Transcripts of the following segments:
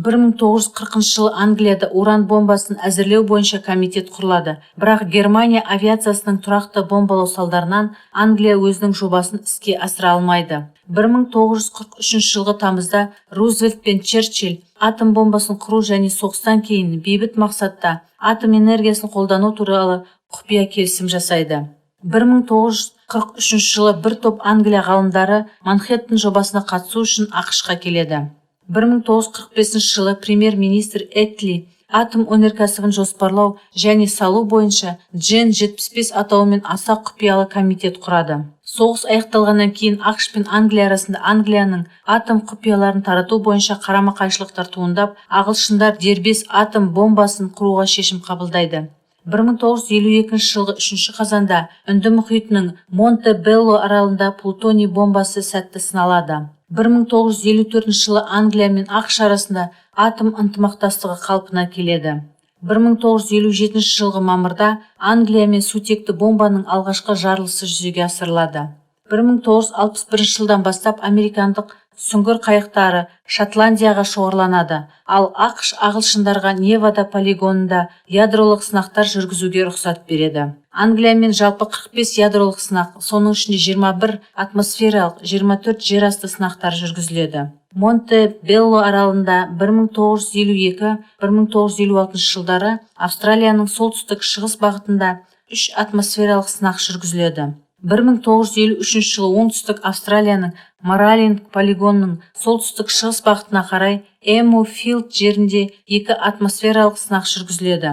1940 жылы Англияда уран бомбасын әзірлеу бойынша комитет құрылады. Бірақ Германия авиациясының тұрақты бомбалау салдарынан Англия өзінің жобасын іске асыра алмайды. 1943 жылғы тамызда Рузвельт пен Черчилль атом бомбасын құру және соғыстан кейін бейбіт мақсатта атом энергиясын қолдану туралы құпия келісім жасайды. 1943 жылы бір топ Англия ғалымдары Манхэттен жобасына қатысу үшін ақш-қа келеді. 1945 жылы премьер-министр Этли атом өнеркәсібін жоспарлау және салу бойынша Джен 75 атауымен аса құпиялы комитет құрады. Соғыс аяқталғаннан кейін ақш пен Англия арасында Англияның атом құпияларын тарату бойынша қарама-қайшылықтар туындап, ағылшындар дербес атом бомбасын құруға шешім қабылдайды. 1952 жылғы 3 қазанда Үнді мұхитының Монте-Белло аралында плутоний бомбасы сәтті сыналады. 1954 жылы Англия мен ақш арасында атом ынтымақтастығы қалпына келеді. 1957 жылғы мамырда Англия мен сутекті бомбаның алғашқы жарылысы жүзеге асырылады. 1961 жылдан бастап американдық сүңгір қайықтары Шотландияға шоғырланады, ал ақш ағылшындарға Невада полигонында ядролық сынақтар жүргізуге рұқсат береді. Англиямен жалпы 45 ядролық сынақ, соның ішінде 21 атмосфералық, 24 жерасты сынақтар жүргізіледі. Монте-Белло аралында 1952-1956 жылдары Австралияның солтүстік шығыс бағытында 3 атмосфералық сынақ жүргізіледі. 1953 жылы оңтүстік Австралияның Маралинг полигонының солтүстік шығыс бағытына қарай Эму-Филд жерінде 2 атмосфералық сынақ жүргізіледі.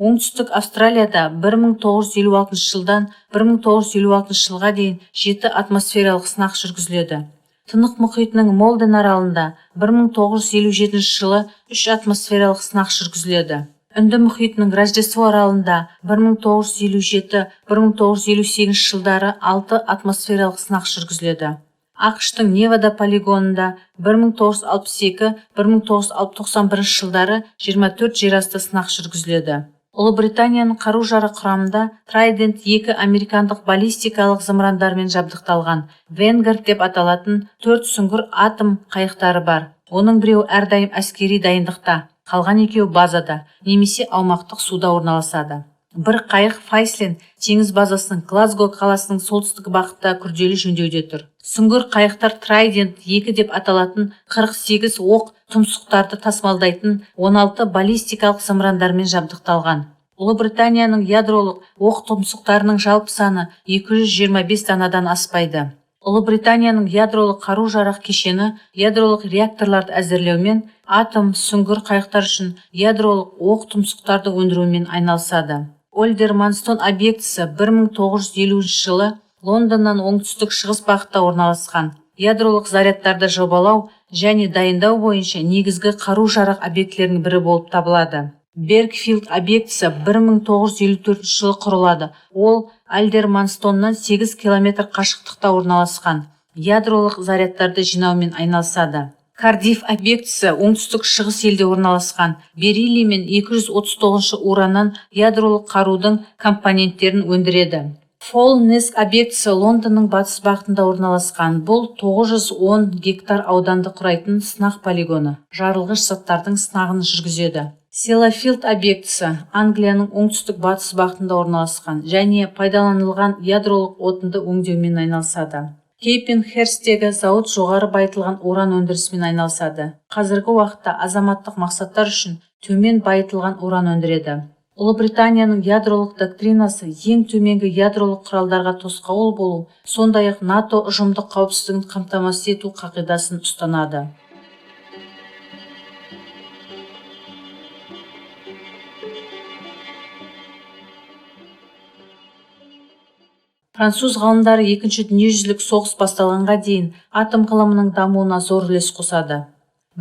Оңтүстік Австралияда 1956 жылдан 1956 жылға дейін 7 атмосфералық сынақ жүргізіледі. Тынық мұхитының Молден аралында 1957 жылы 3 атмосфералық сынақ жүргізіледі. Үнді мұхитының Рождество аралында 1957-1958 жылдары 6 атмосфералық сынақ жүргізіледі. ақш-тың Невада полигонында 1962-1991 жылдары 24 жерасты сынақ жүргізіледі. Ұлыбританияның қару-жарақ құрамында Trident 2 американдық баллистикалық зымырандармен жабдықталған Vanguard деп аталатын 4 сүңгір атом қайықтары бар. Оның біреуі әрдайым әскери дайындықта, қалған екеуі базада, немесе аумақтық суда орналасады. Бір қайық Файслен теңіз базасының Глазго қаласының солтүстік бағытта күрделі жөндеуде тұр. Сүңгір қайықтар Trident 2 деп аталатын 48 оқ тұмсықтарды тасымалдайтын 16 баллистикалық зымырандармен жабдықталған. Ұлыбританияның ядролық оқ тұмсықтарының жалпы саны 225 данадан аспайды. Ұлыбританияның ядролық қару-жарақ кешені ядролық реакторларды әзірлеумен, атом сүңгір қайықтар үшін ядролық оқ тұмсықтарды өндірумен айналысады. Олдерманстон объектісі 1950 жылы Лондоннан оңтүстік шығыс бағытта орналасқан. Ядролық зарядтарды жобалау және дайындау бойынша негізгі қару-жарақ объектілерінің бірі болып табылады. Бергфилд объектісі 1954 жылы құрылады. Ол Альдерманстоннан 8 километр қашықтықта орналасқан. Ядролық зарядтарды жинаумен айналысады. Кардиф объектісі оңтүстік шығыс елде орналасқан. Берилий мен 239 ураннан ядролық қарудың компоненттерін өндіреді. Фолнес объектісі Лондонның батыс бағытында орналасқан. Бұл 910 гектар ауданды құрайтын сынақ полигоны. Жарылғыш заттардың сынағын жүргізеді. Селафилд объектісі Англияның оңтүстік батыс бағытында орналасқан және пайдаланылған ядролық отынды өңдеумен айналысады. Кейпенхерстегі зауыт жоғары байытылған уран өндірісімен айналысады. Қазіргі уақытта азаматтық мақсаттар үшін төмен байытылған уран өндіреді. Ұлыбританияның ядролық доктринасы ең төменгі ядролық құралдарға тосқауыл болу, сондай-ақ НАТО ұжымдық қауіпсіздігін қамтамасыз ету қағидасын ұстанады. Француз ғалымдары екінші дүниежүзілік соғыс басталғанға дейін атом ғылымының дамуына зор үлес қосады.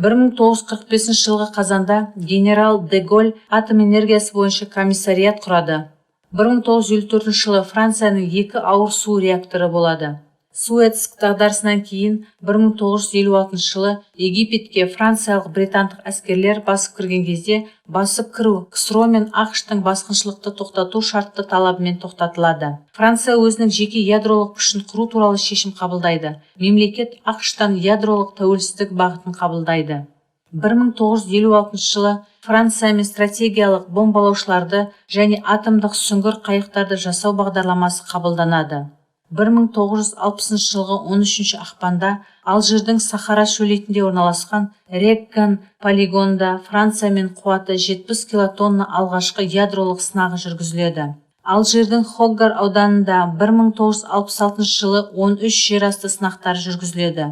1945 жылғы қазанда генерал де Голль атом энергиясы бойынша комиссариат құрады. 1954 жылы Францияның 2 ауыр су реакторы болады. Суэц дағдарысынан кейін 1956 жылы Египетке франциялық британдық әскерлер басып кірген кезде басып кіру КСРО мен ақш-тың басқыншылықты тоқтату шартты талабымен тоқтатылады. Франция өзінің жеке ядролық күшін құру туралы шешім қабылдайды. Мемлекет ақш-тан ядролық тәуелсіздік бағытын қабылдайды. 1956 жылы Франциямен стратегиялық бомбалаушыларды және атомдық сүңгір қайықтарды жасау бағдарламасы қабылданады. 1960 жылғы 13 ақпанда Алжирдің Сахара шөлейтінде орналасқан Реккан полигонында Франциямен қуаты 70 килотонна алғашқы ядролық сынағы жүргізіледі. Алжирдің Хоггар ауданында 1966 жылы 13 жерасты сынақтары жүргізіледі.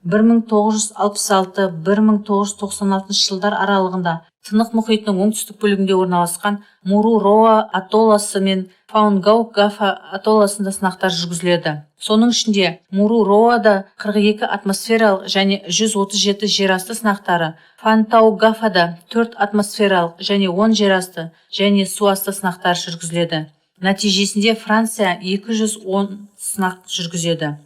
1966-1996 жылдар аралығында Тынық мұхитының оңтүстік бөлігінде орналасқан Муру-Роа атолласы мен Фаунгау-Гафа атолласында сынақтар жүргізіледі. Соның ішінде Муру-Роада 42 атмосфералық және 137 жерасты сынақтары, Фантау-Гафада 4 атмосфералық және 10 жерасты және суасты сынақтар жүргізіледі. Нәтижесінде Франция 210 сынақ жүргізеді.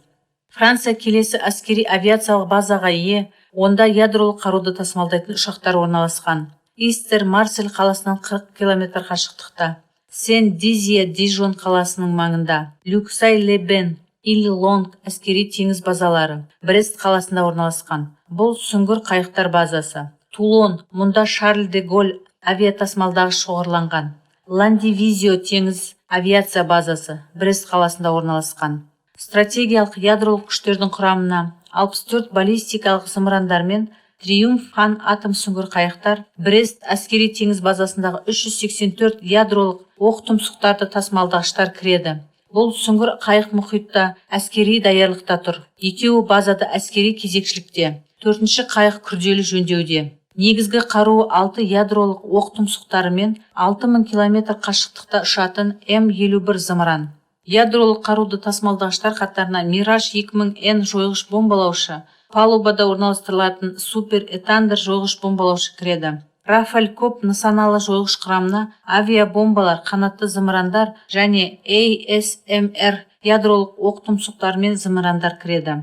Франция келесі әскери авиациялық базаға ие, онда ядролық қаруды тасымалдайтын ұшақтар орналасқан. Истер Марсель қаласынан 40 км қашықтықта. Сен-Дизие Дижон қаласының маңында. Люксай-Ле-Бен, Илли-Лонг әскери теңіз базалары Брест қаласында орналасқан. Бұл сүңгір қайықтар базасы. Тулон, мұнда Шарль де Голь авиатасымалдағыш шоғырланған. Ландивизио теңіз авиация базасы Брест қаласында орналасқан. Стратегиялық ядролық күштердің құрамына 64 баллистикалық зымырандар мен Триумф Хан атом сүңгір қайықтар, Брест әскери теңіз базасындағы 384 ядролық оқ-тұмсықтарды тасымалдағыштар кіреді. Бұл сүңгір қайық мұхитта әскери даярлықта тұр. Екеуі базада әскери кезекшілікте. Төртінші қайық күрделі жөндеуде. Негізгі қаруы 6 ядролық оқ-тұмсықтары мен 6000 км қашықтықта ұшатын М51 зымыран. Ядролық қаруды тасымалдағыштар қатарына Мираж 2000Н жойғыш бомбалаушы, палубада орналастырылатын Супер Этандер жойғыш бомбалаушы кіреді. Рафаль Коп нысаналы жойғыш құрамына авиабомбалар, қанатты зымырандар және ASMR ядролық оқ-тұмсықтар мен зымырандар кіреді.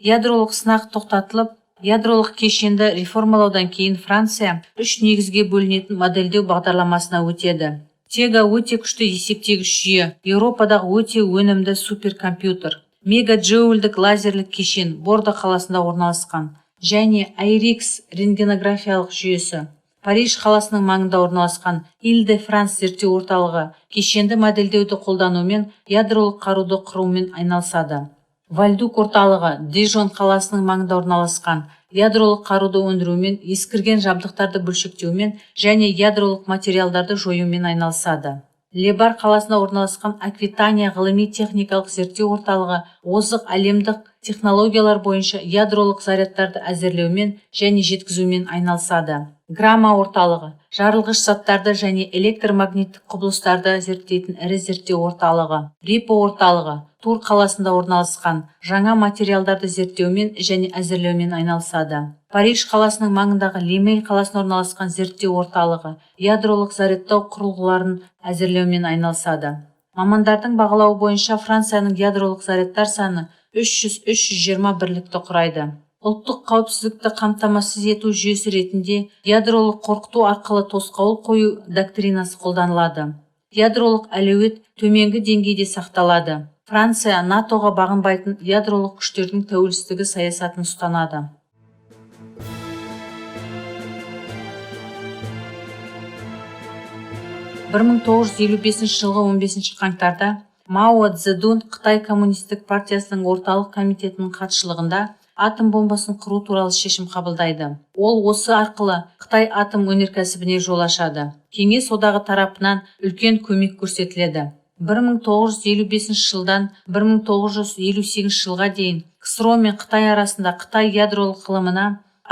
Ядролық сынақ тоқтатылып, ядролық кешенді реформалаудан кейін Франция 3 негізге бөлінетін модельдеу бағдарламасына өтеді. Тега өте күшті есептегіш жүйе, Еуропадағы өте өнімді суперкомпьютер, мегаджоульдік лазерлік кешен Бордо қаласында орналасқан және Айрикс рентгенографиялық жүйесі. Париж қаласының маңында орналасқан Иль-де-Франс зерттеу орталығы кешенді модельдеуді қолданумен ядролық қаруды құрумен айналысады. Вальдук орталығы Дижон қаласының маңында орналасқан ядролық қаруды өндірумен, ескірген жабдықтарды бөлшектеумен және ядролық материалдарды жоюмен айналысады. Лебар қаласында орналасқан Аквитания ғылыми-техникалық зерттеу орталығы озық әлемдік технологиялар бойынша ядролық зарядтарды әзірлеумен және жеткізумен айналысады. Грамма орталығы жарылғыш заттарды және электромагниттік құбылыстарды зерттейтін ірі зерттеу орталығы. Рипо орталығы Тур қаласында орналасқан жаңа материалдарды зерттеумен және әзірлеумен айналысады. Париж қаласының маңындағы Лимей қаласында орналасқан зерттеу орталығы ядролық зарядтау құрылғыларын әзірлеумен айналысады. Мамандардың бағалауы бойынша Францияның ядролық зарядтар саны 300-320 бірлікті құрайды. Ұлттық қауіпсіздікті қамтамасыз ету жүйесі ретінде ядролық қорқыту арқылы тосқауыл қою доктринасы қолданылады. Ядролық әлеует төменгі деңгейде сақталады. Франция НАТОға бағынбайтын ядролық күштердің тәуелсіздігі саясатын ұстанады. жылғы 15 қаңтарда Мао Цзэдун Қытай коммунистік партиясының орталық комитетінің хатшылығында атом бомбасын құру туралы шешім қабылдайды. Ол осы арқылы Қытай атом өнеркәсібіне жол ашады. Кеңес одағы тарапынан үлкен көмек көрсетіледі. 1955 жылдан 1958 жылға дейін КСРО мен Қытай арасында Қытай ядролық ғылымына,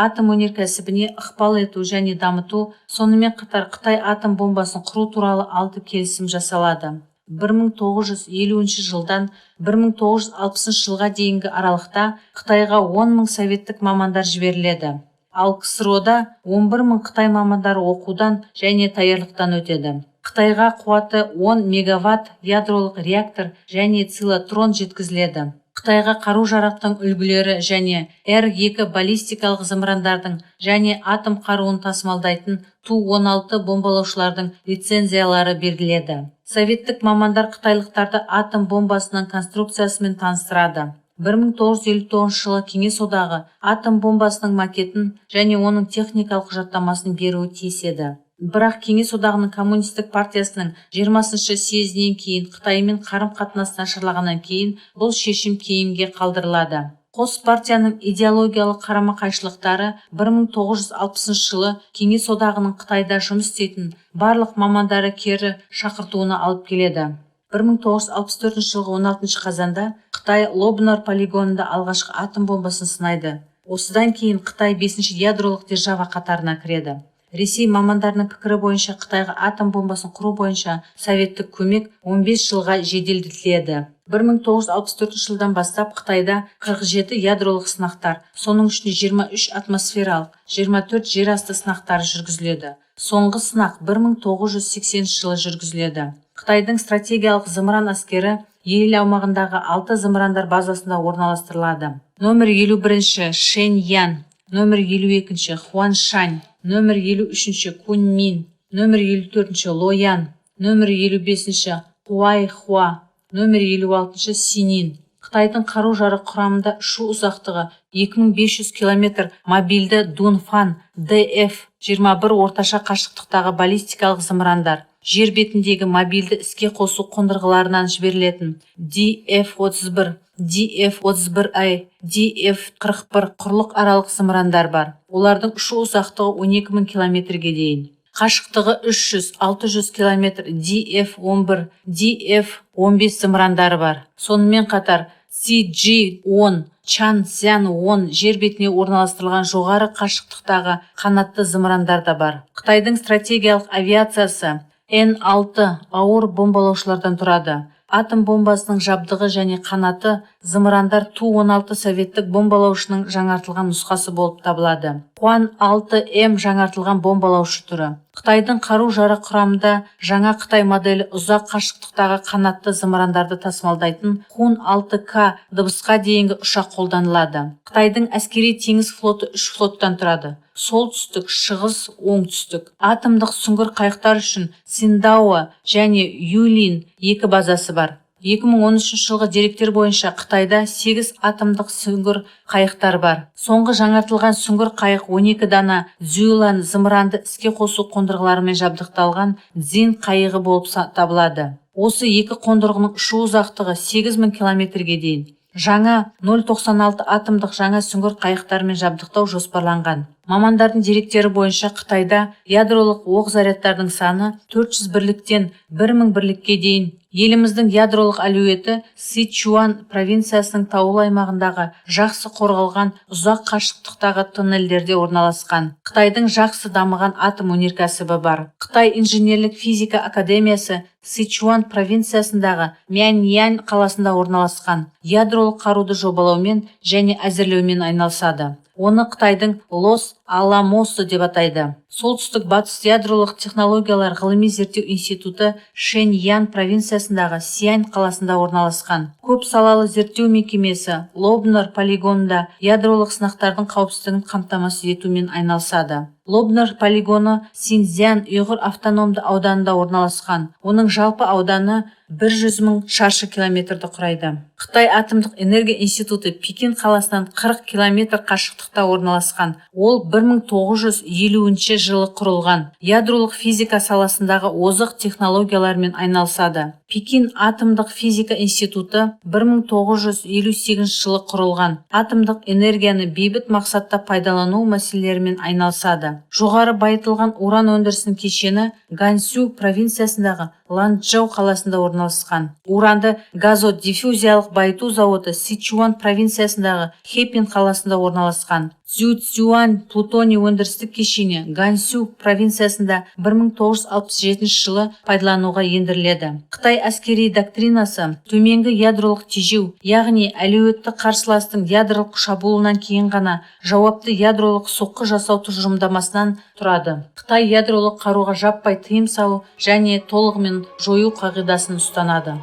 атом өнеркәсібіне ықпал ету және дамыту, сонымен қатар Қытай атом бомбасын құру туралы 6 келісім жасалады. 1950 жылдан 1960 жылға дейінгі аралықта Қытайға 10 000 советтік мамандар жіберіледі. Ал КСРОда 11 000 Қытай мамандары оқудан және даярлықтан өтеді. Қытайға қуаты 10 мегаватт ядролық реактор және цилатрон жеткізіледі. Қытайға қару-жарақтың үлгілері және Р-2 баллистикалық зымырандардың және атом қаруын тасымалдайтын Ту-16 бомбалаушылардың лицензиялары беріледі. Советтік мамандар қытайлықтарды атом бомбасының конструкциясымен таныстырады. 1959 жылы Кеңес одағы атом бомбасының макетін және оның техникалық құжаттамасын беруі тиіс еді. Бірақ Кеңес одағының коммунистік партиясының 20-шы съезінен кейін Қытаймен қарым-қатынас нашарлағаннан кейін бұл шешім кейінге қалдырылады. Қос партияның идеологиялық қарама-қайшылықтары 1960 жылы Кеңес одағының Қытайда жұмыс істейтін барлық мамандары кері шақыртуына алып келеді. 1964 жылғы 16 қазанда Қытай Лобнор полигонында алғашқы атом бомбасын сынайды. Осыдан кейін Қытай 5-ші ядролық держава қатарына кіреді. Ресей мамандарының пікірі бойынша Қытайға атом бомбасын құру бойынша советтік көмек 15 жылға жеделдетіледі. 1964 жылдан бастап Қытайда 47 ядролық сынақтар, соның ішінде 23 атмосфералық, 24 жер асты сынақтары жүргізіледі. Соңғы сынақ 1980 жылы жүргізіледі. Қытайдың стратегиялық зымыран әскері ел аумағындағы 6 зымырандар базасында орналастырылады. Номер 51-ші Шэньян, номер 52-ші Хуаншань, номер 53-ші Куньмин, номер 54-ші Лоян, номер 55-ші Хуайхуа, номер 56-ші Синин. Қытайдың қару-жарақ құрамында ұшу ұзақтығы 2500 км мобильді Дунфан DF-21 орташа қашықтықтағы баллистикалық зымырандар, жер бетіндегі мобильді іске қосу қондырғыларынан жіберілетін DF-31, DF-31I, DF-41 құрлық аралық зымырандар бар. Олардың ұшу ұзақтығы 12.000 километрге дейін. Қашықтығы 300-600 км DF-11, DF-15 зымырандары бар. Сонымен қатар CG-10, Чанцзян-10 жер бетіне орналастырылған жоғары қашықтықтағы қанатты зымырандар да бар. Қытайдың стратегиялық авиациясы N6 ауыр бомбалаушылардан тұрады. Атом бомбасының жабдығы және қанаты зымырандар Ту-16 советтік бомбалаушының жаңартылған нұсқасы болып табылады. Хуан-6М жаңартылған бомбалаушы түрі. Қытайдың қару-жарақ құрамында жаңа Қытай моделі ұзақ қашықтықтағы қанатты зымырандарды тасымалдайтын Хун-6К дыбысқа дейінгі ұшақ қолданылады. Қытайдың әскери теңіз флоты 3 флоттан тұрады. Солтүстік, шығыс, оңтүстік. Атомдық сүңгір қайықтар үшін Циндао және Юлин 2 базасы бар. 2013 жылғы деректер бойынша Қытайда 8 атомдық сүңгір қайықтар бар. Соңғы жаңартылған сүңгір қайық 12 дана Цзюйлан зымыранды іске қосу қондырғыларымен жабдықталған Цзин қайығы болып табылады. Осы екі қондырғының ұшу ұзақтығы 8000 километрге дейін. Жаңа 096 атомдық жаңа сүңгір қайықтармен жабдықтау жоспарланған. Мамандардың деректері бойынша Қытайда ядролық оқ зарядтардың саны 400 бірліктен 1000 бірлікке дейін. Еліміздің ядролық әлеуеті Сычуань провинциясының таулы аймағындағы жақсы қорғалған ұзақ қашықтықтағы тоннельдерде орналасқан. Қытайдың жақсы дамыған атом өнеркәсібі бар. Қытай инженерлік физика академиясы Сычуань провинциясындағы Мяньян қаласында орналасқан. Ядролық қаруды жобалаумен және әзірлеумен айналысады. Оны Қытайдың Лос Аламосы деп атайды. Солтүстік батыс ядролық технологиялар ғылыми зерттеу институты Шэньян провинциясындағы Сиань қаласында орналасқан. Көп салалы зерттеу мекемесі Лобнор полигонында ядролық сынақтардың қауіпсіздігін қамтамасыз етумен айналысады. Лобнор полигоны Синьцзян ұйғыр автономды ауданында орналасқан. Оның жалпы ауданы 100.000 шаршы километрді құрайды. Қытай атомдық энергия институты Пекин қаласынан 40 километр қашықтықта орналасқан. Ол 1950 жылы құрылған. Ядролық физика саласындағы озық технологиялармен айналысады. Пекин атомдық физика институты 1958 жылы құрылған. Атомдық энергияны бейбіт мақсатта пайдалану мәселелерімен айналысады. Жоғары байытылған уран өндірісінің кешені Гансю провинциясындағы Ланчжоу қаласында орналасқан. Уранды газодиффузиялық байыту зауыты Сычуань провинциясындағы Хэпин қаласында орналасқан. Цзюцюань плутоний өндірістік кешені Гансю провинциясында 1967 жылы пайдалануға ендіріледі. Қытай әскери доктринасы төменгі ядролық тежеу, яғни әлеуетті қарсыластың ядролық шабуылынан кейін ғана жауапты ядролық соққы жасау тұжырымдамасынан тұрады. Қытай ядролық қаруға жаппай тыйым салу және толығымен жою қағидасын ұстанады.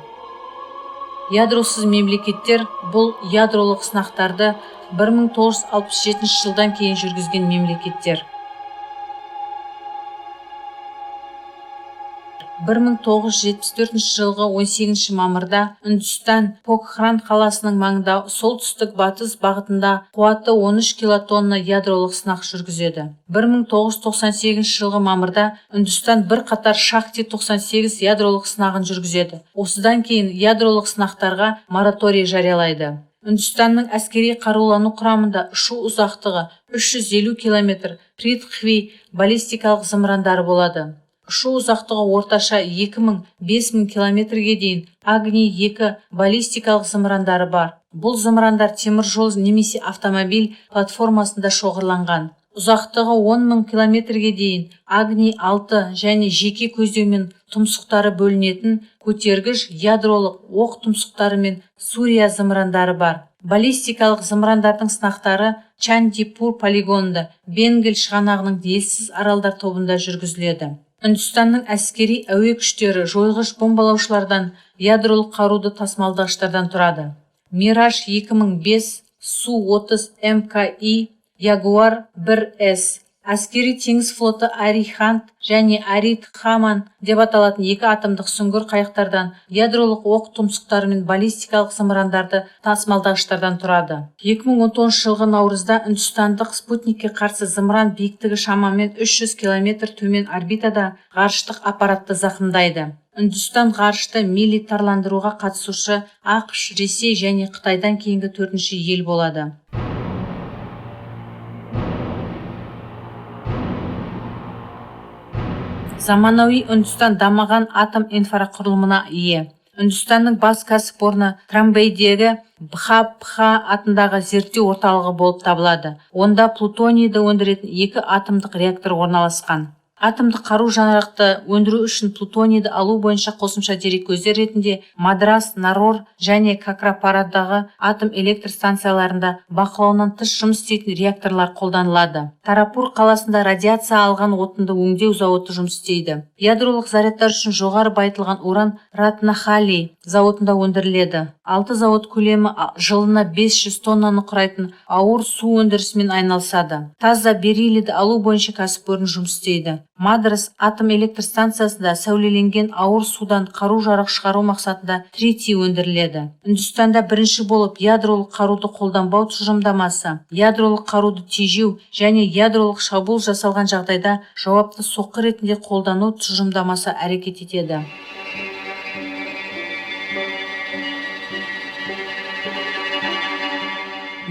Ядросыз мемлекеттер бұл ядролық сынақтарды 1967 жылдан кейін жүргізген мемлекеттер. 1974 жылғы 18 мамырда Үндістан Покхран қаласының маңында солтүстік батыс бағытында қуаты 13 килотонна ядролық сынақ жүргізеді. 1998 жылғы мамырда Үндістан бір қатар Шахти 98 ядролық сынағын жүргізеді. Осыдан кейін ядролық сынақтарға мораторий жариялайды. Үндістанның әскери қарулану құрамында ұшу ұзақтығы 350 километр Притхви баллистикалық зымырандары болады. Ұшу ұзақтығы орташа 2000-5000 километрге дейін Агни-2 баллистикалық зымырандары бар. Бұл зымырандар теміржол немесе автомобиль платформасында шоғырланған. Ұзақтығы 10 000 километрге дейін Агни-6 және жеке көздеумен тұмсықтары бөлінетін көтергіш ядролық оқ тұмсықтары мен Сурия зымырандары бар. Баллистикалық зымырандардың сынақтары Чандипур полигонында Бенгал шығанағының елсіз аралдар тобында жүргізіледі. Үндістанның әскери әуе күштері жойғыш бомбалаушылардан ядролық қаруды тасымалдағыштардан тұрады. Мираж 2005, Су-30 МКИ, Ягуар 1С, әскери теңіз флоты Арихант және Арит-Хаман деп аталатын екі атомдық сүңгір қайықтардан ядролық оқ тұмсықтары мен баллистикалық зымырандарды тасымалдағыштардан тұрады. 2010 жылғы наурызда Үндістандық спутникке қарсы зымыран биіктігі шамамен 300 километр төмен орбитада ғарыштық аппаратты зақымдайды. Үндістан ғарышты милитарландыруға қатысушы ақш, Ресей және Қытайдан кейінгі 4-ші ел болады. Заманауи Үндістан дамыған атом инфрақұрылымына ие. Үндістанның бас кәсіпорны Трамбейдегі Бха атындағы зерттеу орталығы болып табылады. Онда плутонийді өндіретін 2 атомдық реактор орналасқан. Атомдық қару жарақты өндіру үшін плутонийді алу бойынша қосымша дереккөздер ретінде Мадрас, Нарор және Какрапарадағы атом электр станцияларында бақылауынан тыс жұмыс істейтін реакторлар қолданылады. Тарапур қаласында радиация алған отынды өңдеу зауыты жұмыс істейді. Ядролық зарядтар үшін жоғары байытылған уран Ратнахали зауытында өндіріледі. 6 зауыт көлемі жылына 500 тоннаны құрайтын ауыр су өндірісімен айналысады. Таза бериллийді алу бойынша кәсіпорын жұмыс істейді. Мадрас атом электр станциясында сәулеленген ауыр судан қару-жарақ шығару мақсатында тритий өндіріледі. Үндістанда бірінші болып ядролық қаруды қолданбау тұжырымдамасы, ядролық қаруды тежеу және ядролық шабуыл жасалған жағдайда жауапты соққы ретінде қолдану тұжырымдамасы әрекет етеді.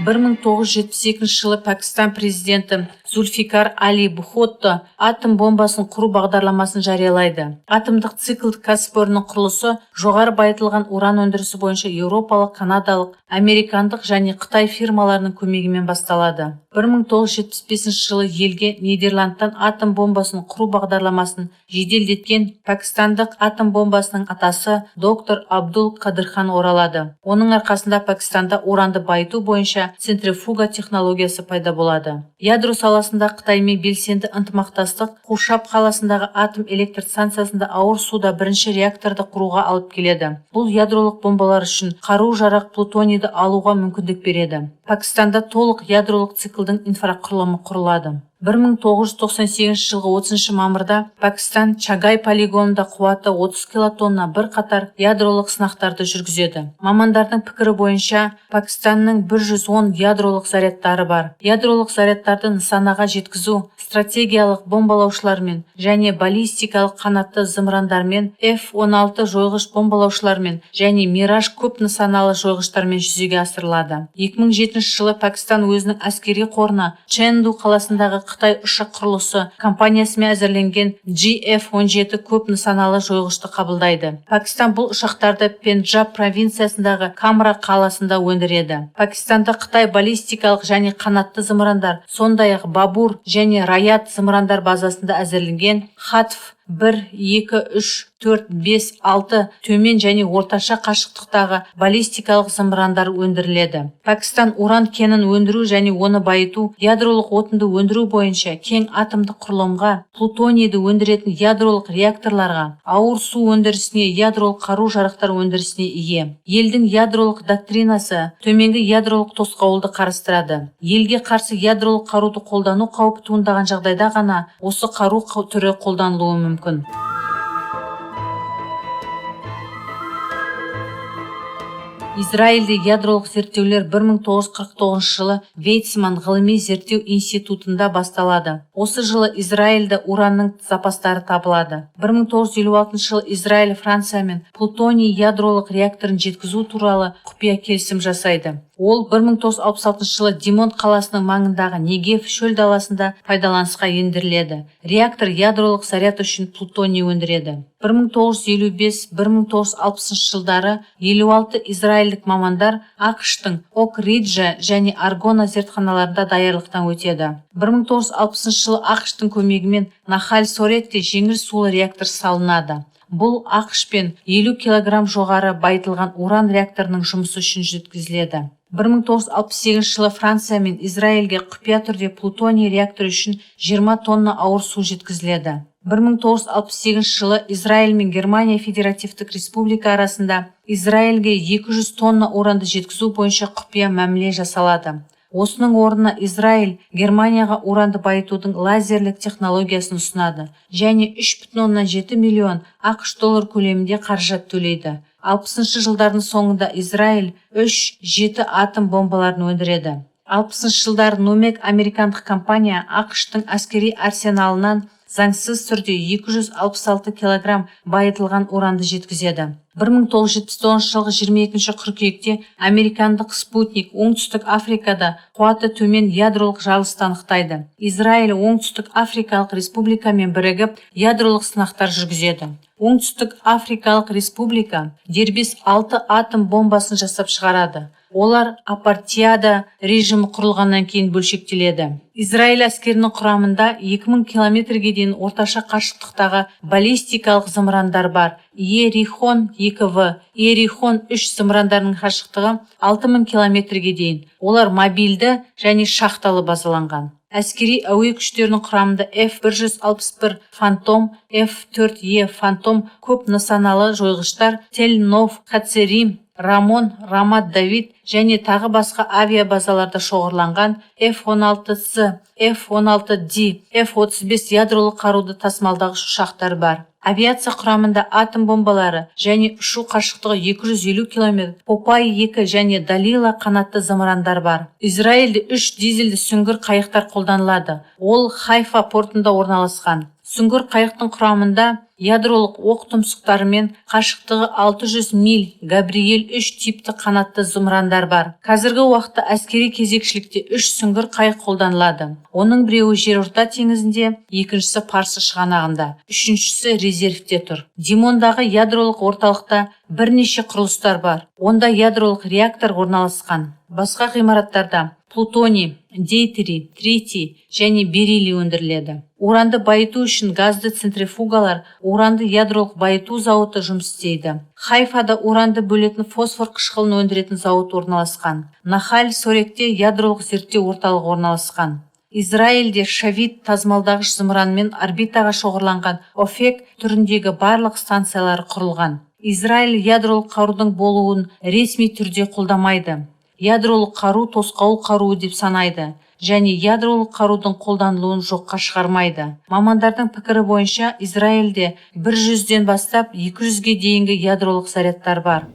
1972 жылы Пәкістан президенті Зульфикар Али Бхутто атом бомбасын құру бағдарламасын жариялайды. Атомдық циклдік кәсіпорынның құрылысы жоғары байытылған уран өндірісі бойынша еуропалық, канадалық, американдық және Қытай фирмаларының көмегімен басталады. 1975 жылы елге Нидерландтан атом бомбасын құру бағдарламасын жеделдеткен пәкістандық атом бомбасының атасы доктор Абдул Қадырхан оралады. Оның арқасында Пәкістанда уранды байыту бойынша центрифуга технологиясы пайда болады. Ядро саласында Қытаймен белсенді ынтымақтастық Қушап қаласындағы атом электр станциясында ауыр суда бірінші реакторды құруға алып келеді. Бұл ядролық бомбалар үшін қару-жарақ плутонийді алуға мүмкіндік береді. Пәкістанда толық ядролық циклдің инфрақұрылымы құрылады. 1998 жылғы 30 мамырда Пәкістан Чагай полигонында қуаты 30 килотонна бір қатар ядролық сынақтарды жүргізеді. Мамандардың пікірі бойынша Пәкістанның 110 ядролық зарядтары бар. Ядролық зарядтарды нысанаға жеткізу стратегиялық бомбалаушылармен және баллистикалық қанатты зымырандармен, F-16 жойғыш бомбалаушылармен және Мираж көп нысаналы жойғыштармен жүзеге асырылады. 2007 жылы Пәкістан өзінің әскери қорына Чэнду қаласындағы Қытай ұшақ құрылысы компаниясымен әзірленген GF-17 көп нысаналы жойғышты қабылдайды. Пәкістан бұл ұшақтарды Пенджаб провинциясындағы Камра қаласында өндіреді. Пәкістанда Қытай баллистикалық және қанатты зымырандар, сондай-ақ Бабур және Раят зымырандар базасында әзірленген Хатв 1, 2, 3, 4, 5, 6 төмен және орташа қашықтықтағы баллистикалық зымырандар өндіріледі. Пәкістан уран кенін өндіру және оны байыту, ядролық отынды өндіру бойынша кең атомдық құрылымға, плутонийді өндіретін ядролық реакторларға, ауыр су өндірісіне, ядролық қару-жарақтар өндірісіне ие. Елдің ядролық доктринасы төменгі ядролық тосқауылды қарастырады. Елге қарсы ядролық қаруды қолдану қаупі туындаған жағдайда ғана осы қару түрі қолданылуы мүмкін. Израильде ядролық зерттеулер 1949 жылы Вейцман ғылыми зерттеу институтында басталады. Осы жылы Израильде уранның запастары табылады. 1956 жылы Израиль Франциямен плутоний ядролық реакторын жеткізу туралы құпия келісім жасайды. Ол 1966 жылы Димон қаласының маңындағы Негев шөл даласында пайдаланысқа ендіріледі. Реактор ядролық заряд үшін плутоний өндіреді. 1955-1960 жылдары 56 израильдік мамандар ақш-тың Ок-Риджа және Аргона зертханаларында даярлықтан өтеді. 1960 жылы ақш-тың көмегімен Нахаль-Соретте жеңіл сулы реактор салынады. Бұл ақш пен 50 килограмм жоғары байытылған уран реакторының жұмысы үшін жеткізіледі. 1968 жылы Франция мен Израильге құпия түрде плутоний реакторы үшін 20 тонна ауыр су жеткізіледі. 1968 жылы Израиль мен Германия Федеративтік Республика арасында Израильге 200 тонна уранды жеткізу бойынша құпия мәміле жасалады. Осының орнына Израиль Германияға уранды байытудың лазерлік технологиясын ұсынады және 3,7 миллион ақш доллар көлемінде қаражат төлейді. 60 жылдардың соңында Израиль 3-7 атом бомбаларын өндіреді. 60 жылдар Нумек американдық компания ақш-тың әскери арсеналынан заңсыз түрде 266 килограмм байытылған уранды жеткізеді. 1979 жылғы 22 қыркүйекте американдық спутник оңтүстік Африкада қуаты төмен ядролық жарылысты анықтайды. Израиль оңтүстік Африкалық республикамен бірігіп ядролық сынақтар жүргізеді. Оңтүстік Африкалық республика дербес 6 атом бомбасын жасап шығарады. Олар апартиада режимі құрылғаннан кейін бөлшектеледі. Израиль әскерінің құрамында 2000 километрге дейін орташа қашықтықтағы баллистикалық зымырандар бар. Ерихон 2В, Ерихон 3 зымырандарының қашықтығы 6000 километрге дейін. Олар мобильді және шахталы базаланған. Әскери әуе күштерінің құрамында F-161 Фантом, F-4E Фантом көп нысаналы жойғыштар, Тель-Нов, Хацерим, Рамон, Рамат Давид және тағы басқа авиабазаларда шоғырланған F-16C, F-16D, F-35 ядролық қаруды тасымалдағыш ұшақтар бар. Авиация құрамында атом бомбалары және ұшу қашықтығы 250 км, Попай 2 және Далила қанатты зымырандар бар. Израильде 3 дизельді сүңгір қайықтар қолданылады. Ол Хайфа портында орналасқан. Сүңгір қайықтың құрамында ядролық оқ тұмсықтарымен қашықтығы 600 миль Габриэль 3 типті қанатты зымырандар бар. Қазіргі уақытта әскери кезекшілікте 3 сүңгір қайық қолданылады. Оның біреуі жерорта теңізінде, екіншісі Парсы шығанағында, үшіншісі резервте тұр. Димондағы ядролық орталықта бірнеше құрылыстар бар. Онда ядролық реактор орналасқан. Басқа ғимараттарда плутоний, дейтерий, тритий және бериллий өндіріледі. Уранды байыту үшін газды центрифугалар, уранды ядролық байыту зауыты жұмыс істейді. Хайфада уранды бөлетін фосфор қышқылын өндіретін зауыт орналасқан. Нахаль-Соректе ядролық зерттеу орталығы орналасқан. Израильде Шавит тасымалдағыш зымыранмен орбитаға шоғырланған Офек түріндегі барлық станциялары құрылған. Израиль ядролық қарудың болуын ресми түрде қолдамайды. Ядролық қару тосқауыл қаруы деп санайды және ядролық қарудың қолданылуын жоққа шығармайды. Мамандардың пікірі бойынша Израильде 100-ден бастап 200-ге дейінгі ядролық зарядтар бар.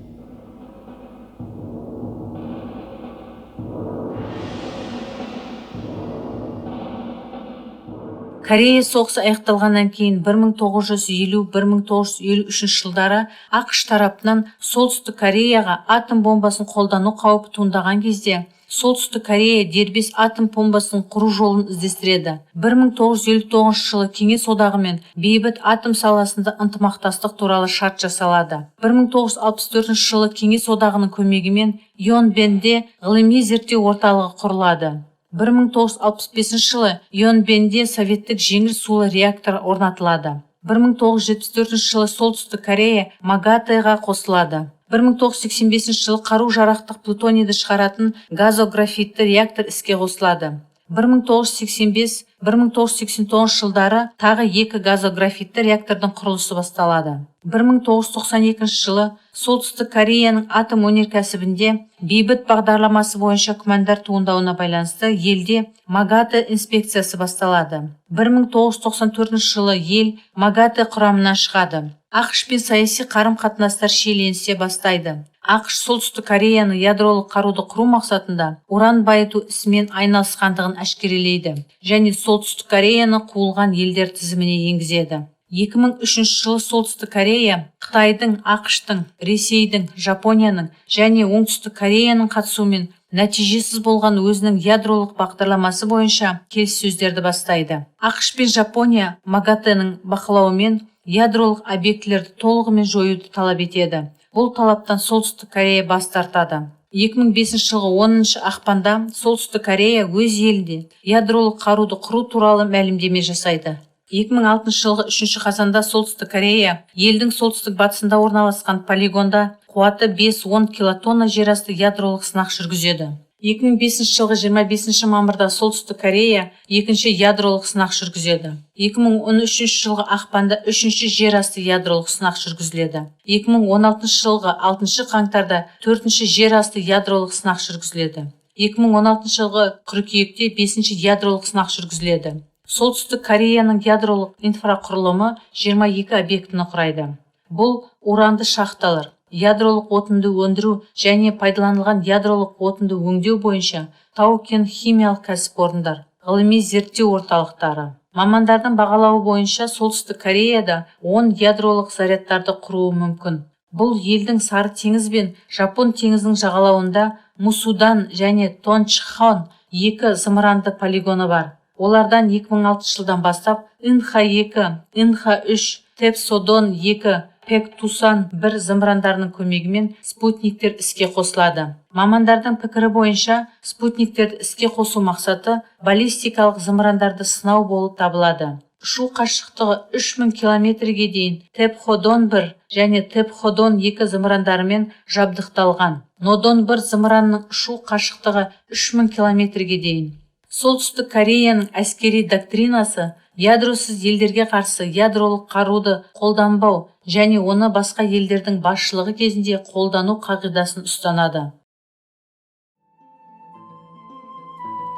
Корея соғысы аяқталғаннан кейін 1950-1953 жылдары ақш тарапынан Солтүстік Кореяға атом бомбасын қолдану қаупі туындаған кезде Солтүстік Корея дербес атом бомбасын құру жолын іздестіреді. 1959 жылы Кеңес одағымен бейбіт атом саласында ынтымақтастық туралы шарт жасалады. 1964 жылы Кеңес одағының көмегімен Йонбенде ғылыми зерттеу орталығы құрылады. 1965 жылы Йонбенде советтік жеңіл сулы реактор орнатылады. 1974 жылы Солтүстік Корея Магатэға қосылады. 1985 жылы қару-жарақтық плутонийді шығаратын газографитті реактор іске қосылады. 1985-1989 жылдары тағы 2 газографитті реактордың құрылысы басталады. 1992 жылы Солтүстік Кореяның атом өнеркәсібінде бейбіт бағдарламасы бойынша күмәндар туындауына байланысты елде Магатэ инспекциясы басталады. 1994 жылы ел Магатэ құрамынан шығады. ақш пен саяси қарым-қатынастар шиеленісе бастайды. ақш солтүстік Кореяны ядролық қаруды құру мақсатында уран байыту ісімен айналысқандығын әшкерелейді және солтүстік Кореяны қуылған елдер тізіміне енгізеді. 2003 жылы солтүстік Корея Қытайдың, ақш-тың, Ресейдің, Жапонияның және оңтүстік Кореяның қатысуымен нәтижесіз болған өзінің ядролық бағдарламасы бойынша келіссөздерді бастайды. ақш пен Жапония МАГАТЭ-нің бақылауымен ядролық объектілерді толығымен жоюды талап етеді. Бұл талаптан солтүстік Корея бас тартады. 2005 жылғы 10 ақпанда солтүстік Корея өз елінде ядролық қаруды құру туралы мәлімдеме жасайды. 2006 жылғы 3 қазанда солтүстік Корея елдің солтүстік батысында орналасқан полигонда қуаты 5-10 килотонна жерасты ядролық сынақ жүргізеді. 2005 жылғы 25 мамырда солтүстік Корея екінші ядролық сынақ жүргізеді. 2013 жылғы ақпанда үшінші жерасты ядролық сынақ жүргізіледі. 2016 жылғы 6 қаңтарда төртінші жерасты ядролық сынақ жүргізіледі. 2016 жылғы қыркүйекте 5-ші ядролық сынақ жүргізіледі. Солтүстік Кореяның ядролық инфрақұрылымы 22 объектіні құрайды. Бұл уранды шахталар, ядролық отынды өндіру және пайдаланылған ядролық отынды өңдеу бойынша тау-кен химиялық кәсіпорындар, ғылыми зерттеу орталықтары. Мамандардың бағалауы бойынша солтүстік Кореяда 10 ядролық зарядтарды құруы мүмкін. Бұл елдің Сары теңіз бен Жапон теңізінің жағалауында Мусудан және Тончхон 2 зымыранды полигоны бар. Олардан 2006 жылдан бастап НХ-2, НХ-3, Тепсодон 2, Пектусан 1 зымырандарының көмегімен спутниктер іске қосылады. Мамандардың пікірі бойынша спутниктерді іске қосу мақсаты баллистикалық зымырандарды сынау болып табылады. Ұшу қашықтығы 3000 километрге дейін Тепходон 1 және Тепходон 2 зымырандарымен жабдықталған. Нодон 1 зымыранның ұшу қашықтығы 3000 километрге дейін. Солтүстік Кореяның әскери доктринасы ядросыз елдерге қарсы ядролық қаруды қолданбау және оны басқа елдердің басшылығы кезінде қолдану қағидасын ұстанады.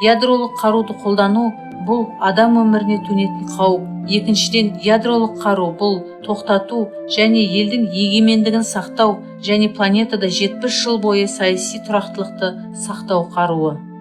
Ядролық қаруды қолдану бұл адам өміріне төнетін қауіп. Екіншіден, ядролық қару бұл тоқтату және елдің егемендігін сақтау және планетада 70 жыл бойы саяси тұрақтылықты сақтау қаруы.